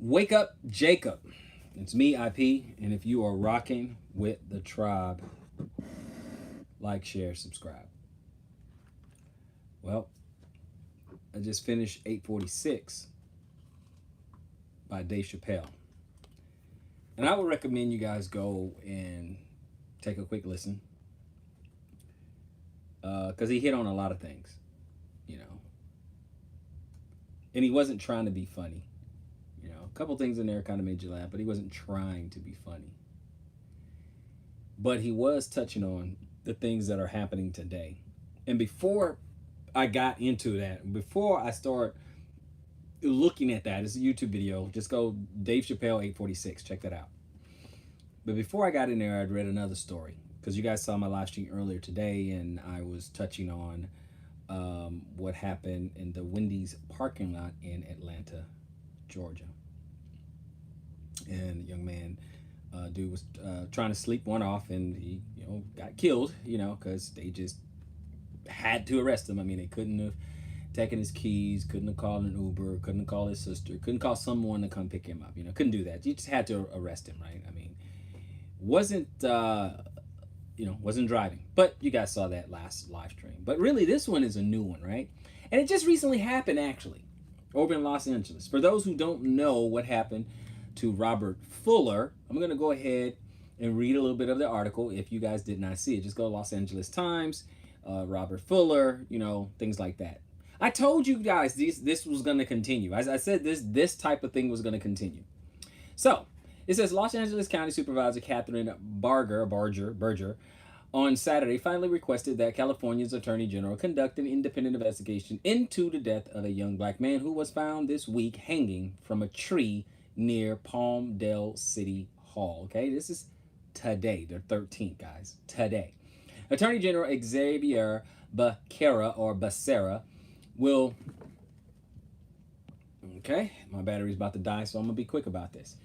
Wake up, Jacob. It's me, IP, and if you are rocking with the tribe, like, share, subscribe. Well, I just finished 846 by Dave Chappelle. And I would recommend you guys go and take a quick listen because he hit on a lot of things, you know. And he wasn't trying to be funny. You know, a couple things in there kind of made you laugh, but he wasn't trying to be funny. But he was touching on the things that are happening today. And before I got into that, before I start looking at that, it's a YouTube video. Just go Dave Chappelle 846. Check that out. But before I got in there, I'd read another story because you guys saw my live stream earlier today, and I was touching on what happened in the Wendy's parking lot in Atlanta, Georgia. And a young man, dude was trying to sleep one off, and he, got killed. Because they just had to arrest him. I mean, they couldn't have taken his keys, couldn't have called an Uber, couldn't have called his sister, couldn't call someone to come pick him up. Couldn't do that. You just had to arrest him, right? I mean, wasn't wasn't driving. But you guys saw that last live stream. But really, this one is a new one, right? And it just recently happened, actually, over in Los Angeles. For those who don't know what happened to Robert Fuller, I'm going to go ahead and read a little bit of the article. If you guys did not see it, just go to Los Angeles Times, Robert Fuller, things like that. I told you guys this was going to continue. As I said, this type of thing was going to continue. So, it says Los Angeles County Supervisor Catherine Berger on Saturday finally requested that California's Attorney General conduct an independent investigation into the death of a young black man who was found this week hanging from a tree near Palmdale City Hall. Okay, this is today, the 13th, guys. Today. Attorney General Xavier Becerra will... Okay, my battery's about to die, so I'm going to be quick about this.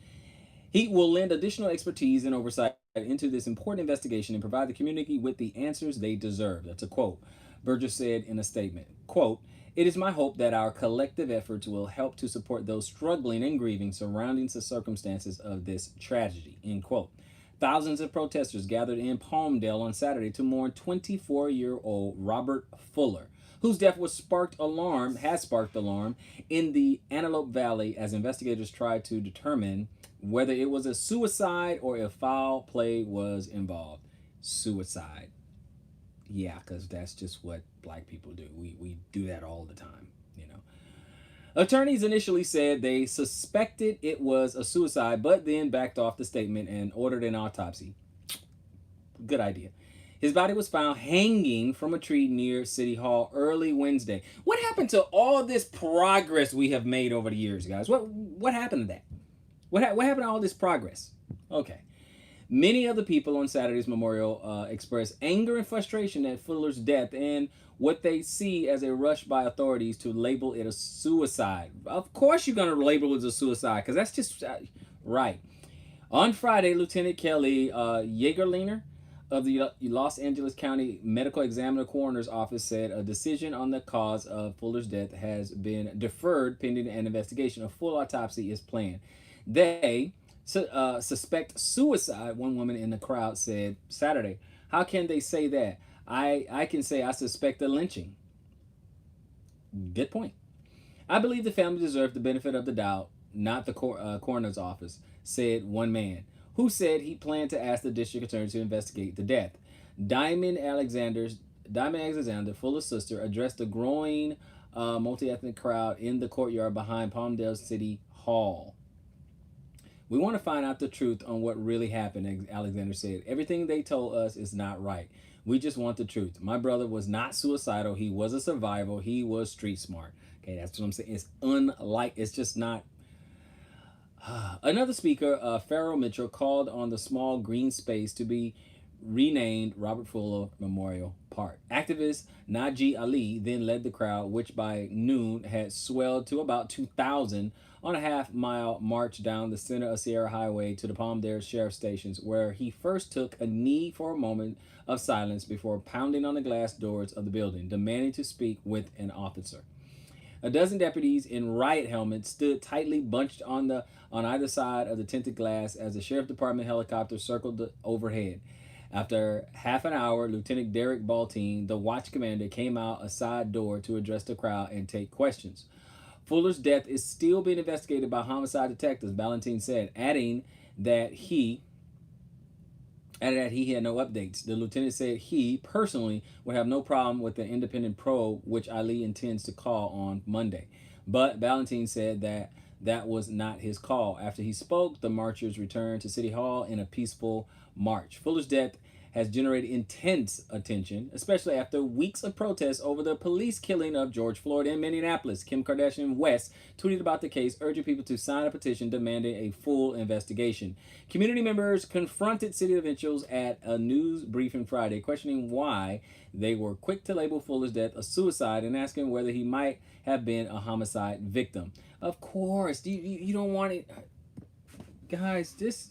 He will lend additional expertise and oversight into this important investigation and provide the community with the answers they deserve. That's a quote. Berger said in a statement, quote, "It is my hope that our collective efforts will help to support those struggling and grieving surrounding the circumstances of this tragedy," end quote. Thousands of protesters gathered in Palmdale on Saturday to mourn 24-year-old Robert Fuller, whose death has sparked alarm in the Antelope Valley as investigators try to determine whether it was a suicide or if foul play was involved. Suicide. Yeah, because that's just what black people do. We do that all the time, Attorneys initially said they suspected it was a suicide, but then backed off the statement and ordered an autopsy. Good idea. His body was found hanging from a tree near City Hall early Wednesday. What happened to all this progress we have made over the years, guys? What happened to that? What happened to all this progress? Okay. Many of the people on Saturday's memorial expressed anger and frustration at Fuller's death and what they see as a rush by authorities to label it a suicide. Of course you're going to label it as a suicide, because that's just right. On Friday, Lieutenant Kelly Yeagerliner of the Los Angeles County Medical Examiner Coroner's Office said a decision on the cause of Fuller's death has been deferred pending an investigation. A full autopsy is planned. They suspect suicide, one woman in the crowd said Saturday. How can they say that? I can say I suspect a lynching. Good point. I believe the family deserves the benefit of the doubt, not the coroner's office, said one man, who said he planned to ask the district attorney to investigate the death. Diamond Alexander, Fuller's sister, addressed the growing multi-ethnic crowd in the courtyard behind Palmdale City Hall. "We want to find out the truth on what really happened," Alexander said. "Everything they told us is not right. We just want the truth. My brother was not suicidal. He was a survivor. He was street smart." Okay, that's what I'm saying. It's just not. Another speaker, Farrell Mitchell, called on the small green space to be renamed Robert Fuller Memorial Park. Activist Najee Ali then led the crowd, which by noon had swelled to about 2,000, on a half-mile march down the center of Sierra Highway to the Palmdale Sheriff Stations, where he first took a knee for a moment of silence before pounding on the glass doors of the building, demanding to speak with an officer. A dozen deputies in riot helmets stood tightly bunched on either side of the tinted glass as the sheriff department helicopter circled overhead. After half an hour, Lieutenant Derek Baltine, the watch commander, came out a side door to address the crowd and take questions. Fuller's death is still being investigated by homicide detectives, Ballantyne said, added that he had no updates. The lieutenant said he personally would have no problem with the independent probe, which Ali intends to call on Monday. But Ballantyne said that was not his call. After he spoke, the marchers returned to City Hall in a peaceful march. Fuller's death has generated intense attention, especially after weeks of protests over the police killing of George Floyd in Minneapolis. Kim Kardashian West tweeted about the case, urging people to sign a petition demanding a full investigation. Community members confronted city officials at a news briefing Friday, questioning why they were quick to label Fuller's death a suicide and asking whether he might have been a homicide victim. Of course, you don't want it. Guys, this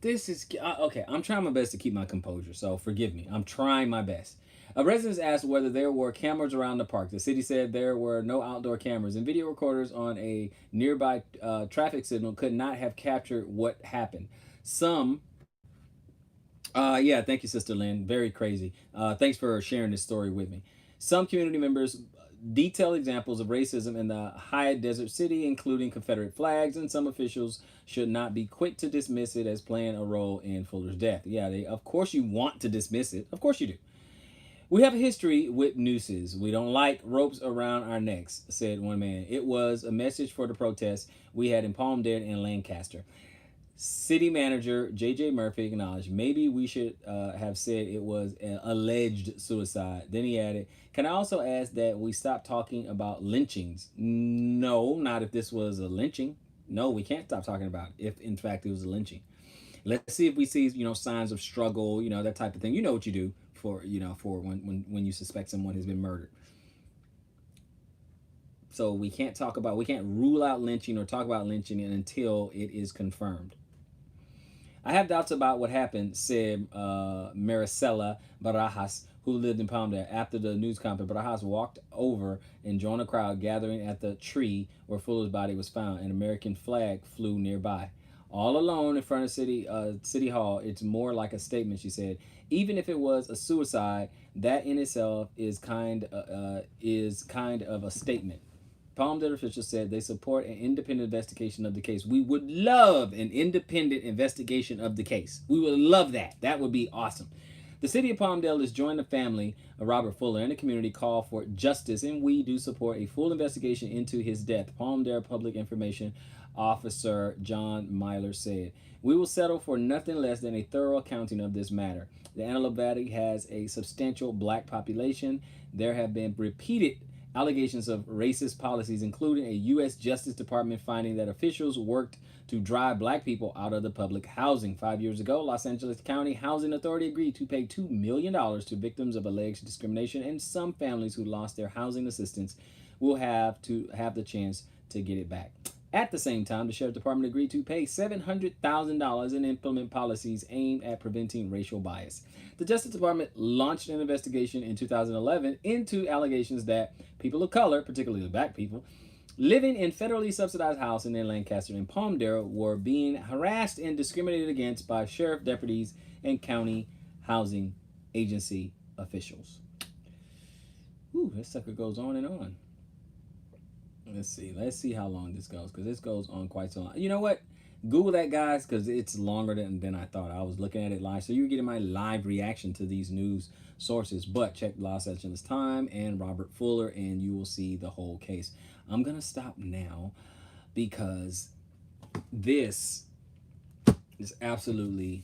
is okay. I'm trying my best to keep my composure, so forgive me. I'm trying my best. A resident asked whether there were cameras around the park. The city said there were no outdoor cameras, and video recorders on a nearby traffic signal could not have captured what happened. Some yeah, thank you, Sister Lynn. Very crazy. Thanks for sharing this story with me. Some community members detailed examples of racism in the high desert city, including Confederate flags, and some officials should not be quick to dismiss it as playing a role in Fuller's death. Yeah, of course you want to dismiss it. Of course you do. We have a history with nooses. We don't like ropes around our necks, said one man. It was a message for the protests we had in Palmdale and Lancaster. City manager J.J. Murphy acknowledged maybe we should have said it was an alleged suicide. Then he added, can I also ask that we stop talking about lynchings? No, not if this was a lynching. No, we can't stop talking about it if in fact it was a lynching. Let's see if we see, signs of struggle, that type of thing. You know what you do for when you suspect someone has been murdered. So we can't rule out lynching or talk about lynching until it is confirmed. I have doubts about what happened, said Maricela Barajas, who lived in Palmdale. After the news conference, Barajas walked over and joined a crowd gathering at the tree where Fuller's body was found. An American flag flew nearby. All alone in front of City Hall, it's more like a statement, she said. Even if it was a suicide, that in itself is kind of a statement. Palmdale officials said they support an independent investigation of the case. We would love an independent investigation of the case. We would love that. That would be awesome. The city of Palmdale is joining the family of Robert Fuller and the community call for justice, and we do support a full investigation into his death, Palmdale Public Information Officer John Myler said. We will settle for nothing less than a thorough accounting of this matter. The Antelope Valley has a substantial black population. There have been repeated allegations of racist policies, including a U.S. Justice Department finding that officials worked to drive black people out of the public housing. 5 years ago, Los Angeles County Housing Authority agreed to pay $2 million to victims of alleged discrimination, and some families who lost their housing assistance will have to have the chance to get it back. At the same time, the Sheriff's Department agreed to pay $700,000 and implement policies aimed at preventing racial bias. The Justice Department launched an investigation in 2011 into allegations that people of color, particularly black people, living in federally subsidized housing in Lancaster and Palmdale were being harassed and discriminated against by sheriff deputies and county housing agency officials. Ooh, this sucker goes on and on. Let's see how long this goes, because this goes on quite so long. You know what? Google that, guys, because it's longer than I thought. I was looking at it live, so you're getting my live reaction to these news sources. But check Los Angeles Times and Robert Fuller, and you will see the whole case. I'm gonna stop now because this is absolutely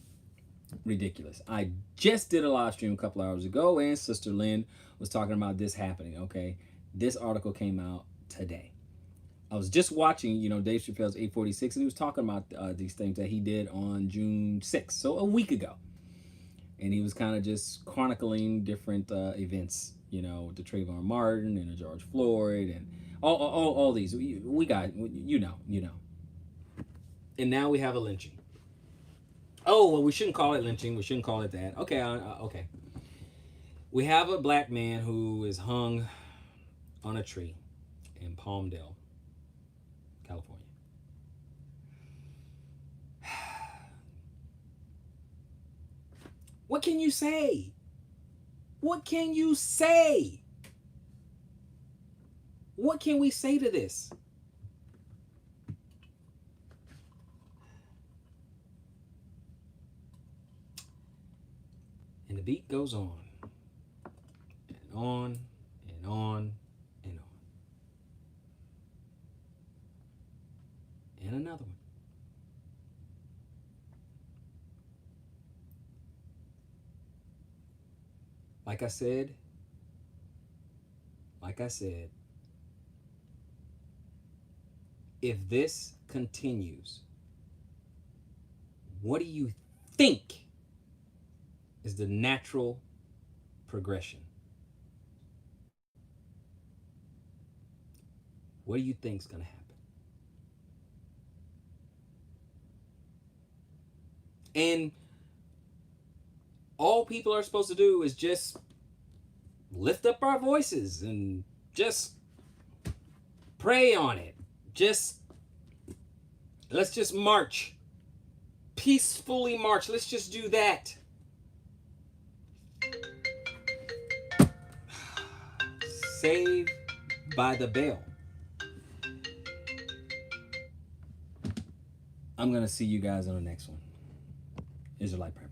ridiculous. I just did a live stream a couple hours ago, and Sister Lynn was talking about this happening. Okay, this article came out today. I was just watching, Dave Chappelle's 846, and he was talking about these things that he did on June 6th, so a week ago. And he was kind of just chronicling different events, the Trayvon Martin and the George Floyd and all these. We got, you know. And now we have a lynching. Oh, well, we shouldn't call it lynching. We shouldn't call it that. Okay, okay. We have a black man who is hung on a tree. Palmdale, California. What can you say? What can you say? What can we say to this? And the beat goes on and on and on and on. And another one. Like I said, if this continues, what do you think is the natural progression? What do you think is going to happen? And all people are supposed to do is just lift up our voices and just pray on it. Let's just march. Peacefully march. Let's just do that. Saved by the Bell. I'm going to see you guys on the next one. Israelite Prayer.